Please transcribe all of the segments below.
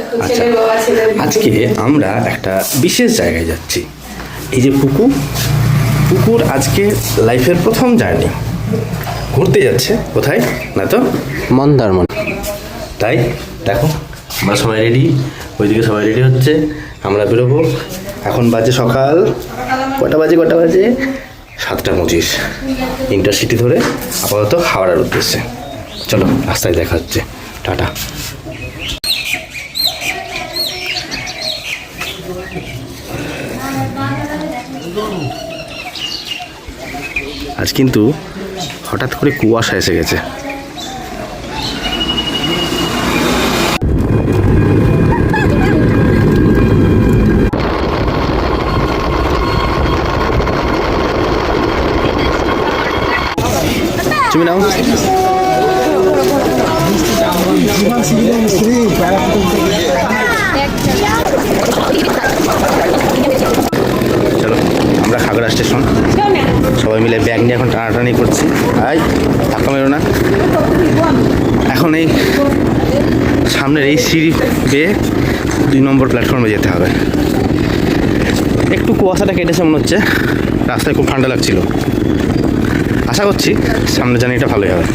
আচ্ছা, আজকে আমরা একটা বিশেষ জায়গায় যাচ্ছি। এই যে পুকুর আজকে লাইফের প্রথম জার্নি, ঘুরতে যাচ্ছে। কোথায় না তো মন্দারমণি। তাই দেখো আমরা সবাই রেডি, ওইদিকে সবাই রেডি হচ্ছে, আমরা বেরোবো। এখন বাজে সকাল কটা বাজে 7:25। ইন্টারসিটি ধরে আপাতত হাওড়ার উদ্দেশ্যে। চলো রাস্তায় দেখা হচ্ছে, টাটা। আজ কিন্তু হঠাৎ করে কুয়াশা এসে গেছে। তুমি নাও। চলো আমরা খাগড়া স্টেশন, সবাই মিলে ব্যাগ নিয়ে এখন টানাটানি করছি। ধাক্কা মেরো না। এখন এই সামনের এই সিঁড়ি বেয়ে 2 নম্বর প্ল্যাটফর্মে যেতে হবে। একটু কুয়াশাটা কেটেছে মনে হচ্ছে, রাস্তায় খুব ঠান্ডা লাগছিল। আশা করছি সামনে জার্নিটা ভালোই হবে।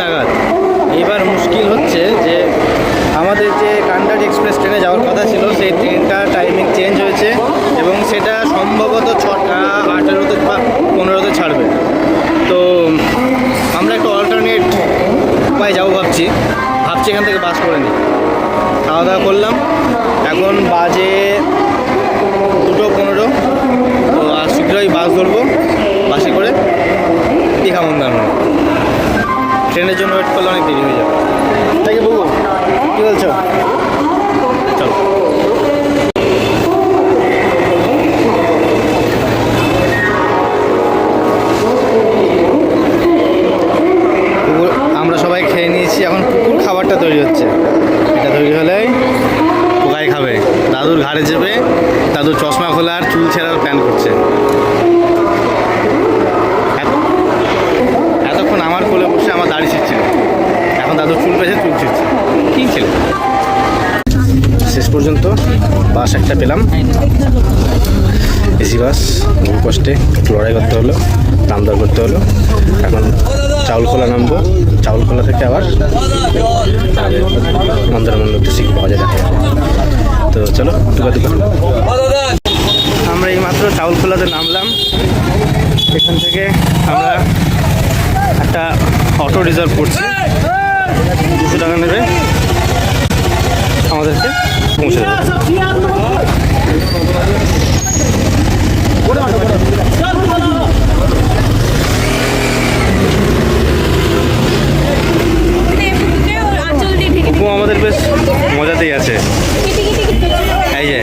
নাগাদ। এবার মুশকিল হচ্ছে যে আমাদের যে কান্ডারি এক্সপ্রেস ট্রেনে যাওয়ার কথা ছিল, সেই ট্রেনটা টাইমিং চেঞ্জ হয়েছে এবং সেটা সম্ভবত 6টা 18তে বা 15তে ছাড়বে। তো আমরা একটু অল্টারনেট উপায় যাবো ভাবছি এখান থেকে বাস করে নিই। খাওয়া দাওয়া করলাম, এখন বাজে 2:15। তো আর শীঘ্রই বাস ধরবো, বাসে করে দীঘা মন্দারমণি। ট্রেনের জন্য ওয়েট করলে অনেক দেরি হয়ে যাবে। তাই কি বলবো, কী বলছো? চলো। আমরা সবাই খেয়ে নিয়েছি, এখন পুকুর খাবারটা তৈরি হচ্ছে। এটা তৈরি হলেই পোকায় খাবে। দাদুর ঘাড়ে চেপে দাদুর চশমা খোলা আর চুল ছেঁড়ার প্ল্যান করছে। এতক্ষণ আমার কোলে বসে আমার দাড়ি ছিঁড়ছিল, এখন দাদুর চুল পেয়েছে, চুল ছিঁড়ছে। কী ছিল? শেষ পর্যন্ত বাস একটা পেলাম, এসি বাস। বহু কষ্টে একটু লড়াই করতে হলো, দাম দর করতে হলো। এখন চাউলখোলা নামবো, চাউলখোলা থেকে আবার মন্দারমণির উদ্দেশ্যে কি পাওয়া যায় দেখা যাবে। তো চলো দুকা। আমরা এইমাত্র চাউলখোলাতে নামলাম। এখান থেকে আমরা একটা অটো রিজার্ভ করছি, 200 টাকা নেবে, আমাদেরকে পৌঁছে দেবে। আমাদের বেশ মজাতেই আছে। এই যে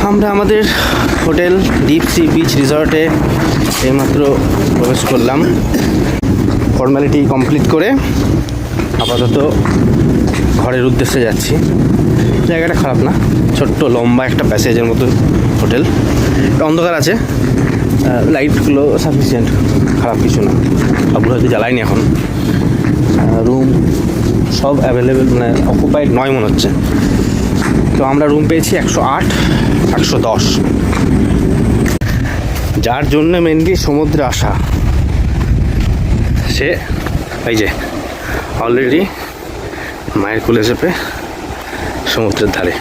আমরা আমাদের হোটেল ডিপ সি বিচ রিসর্টে এইমাত্র প্রবেশ করলাম। ফর্মালিটি কমপ্লিট করে আপাতত ঘরের উদ্দেশ্যে যাচ্ছি। জায়গাটা খারাপ না, ছোট্ট লম্বা একটা প্যাসেজের মতো হোটেল। অন্ধকার আছে, লাইটগুলো সাফিসিয়েন্ট, খারাপ কিছু না। সবগুলো হয়তো জ্বালাইনি এখন। রুম সব অ্যাভেলেবেল, মানে অকুপাইড নয় মনে হচ্ছে। তো আমরা রুম পেয়েছি 108, 110। যার জন্য মেনলি সমুদ্রে আসা, সে এই যে অলরেডি মায়ের কোলে চেপে সমুদ্রের ধারে।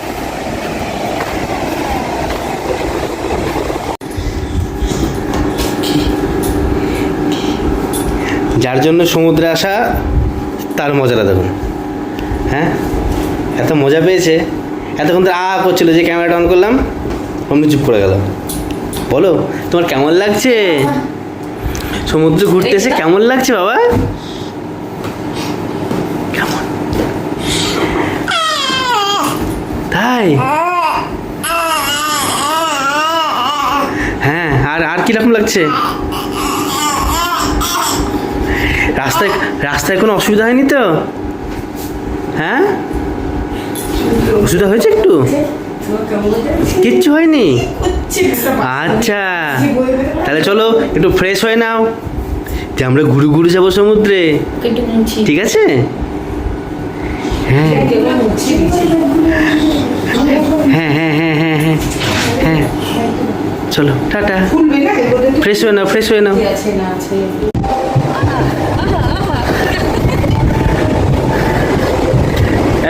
যার জন্য সমুদ্রে আসা তার মজাটা দেখুন। হ্যাঁ, এত মজা পেয়েছে, এতক্ষণ তো করছিল, যে ক্যামেরাটা অন করলাম অমনি চুপ করে গেল। বলো তোমার কেমন লাগছে সমুদ্রে ঘুরতে এসে? কেমন লাগছে বাবা? কেমন? তাই? হ্যাঁ, আর কিরকম লাগছে? রাস্তায় কোনো অসুবিধা হয়নি তো? হ্যাঁ, অসুবিধা হয়েছে একটু? কিচ্ছু হয়নি? আচ্ছা, তাহলে চলো একটু ফ্রেশ হয়ে নাও, যে আমরা ঘুরে ঘুরে যাবো সমুদ্রে, ঠিক আছে? হ্যাঁ হ্যাঁ হ্যাঁ হ্যাঁ হ্যাঁ হ্যাঁ হ্যাঁ, চলো টাটা, ফ্রেশ হয়ে নাও, ফ্রেশ হয়ে নাও।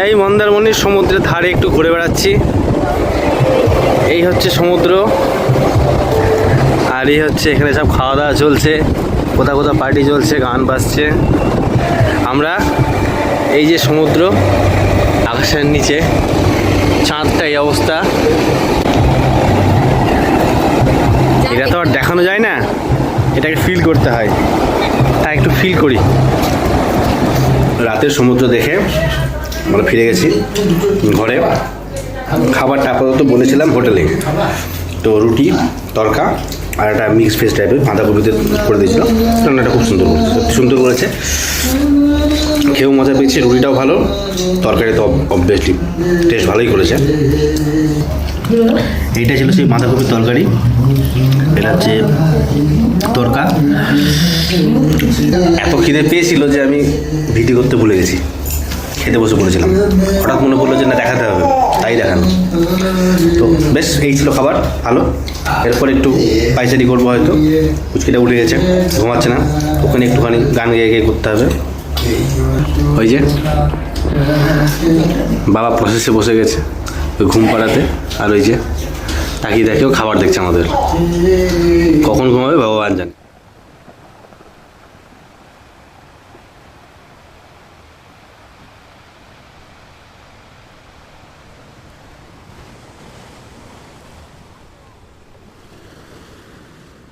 এই মন্দারমণির সমুদ্রের ধারে একটু ঘুরে বেড়াচ্ছি। এই হচ্ছে সমুদ্র, আর এই হচ্ছে এখানে সব খাওয়া দাওয়া চলছে, কোথাও কোথাও পার্টি চলছে, গান বাজছে। আমরা এই যে সমুদ্র, আকাশের নিচে চাঁদটা এই অবস্থা, এটা তো আর দেখানো যায় না, এটাকে ফিল করতে হয়, তাই একটু ফিল করি। রাতের সমুদ্র দেখে আমরা ফিরে গেছি ঘরে। খাবারটা আপাতত বলেছিলাম হোটেলে, তো রুটি তরকা আর একটা মিক্স ভেজ টাইপের বাঁধাকপিতে করে দিয়েছিল। রান্নাটা খুব সুন্দর করেছে, সত্যি সুন্দর করেছে, খেয়েও মজা পেয়েছি। রুটিটাও ভালো, তরকারি তো অবভিয়াসলি টেস্ট ভালোই করেছে। এইটা ছিল সেই বাঁধাকপির তরকারি, এটা হচ্ছে তরকা। এত খিদে পেয়েছিল যে আমি ভিডিও করতে ভুলে গেছি, খেতে বসে পড়েছিলাম। হঠাৎ মনে পড়লো যে না দেখাতে হবে, তাই দেখানো। তো বেশ, এই ছিল খাবার, ভালো। এরপর একটু পাইচারি করবো হয়তো, কুচকিটা উঠে গেছে, ঘুমাচ্ছে না, ওখানে একটুখানি গান গেয়ে গিয়ে করতে হবে। ওই যে বাবা প্রসেসে বসে গেছে ওই ঘুম পাড়াতে, আর ওই যে তাকিয়ে দেখেও খাবার দেখছে আমাদের, কখন ঘুমাবে ভগবান জানে।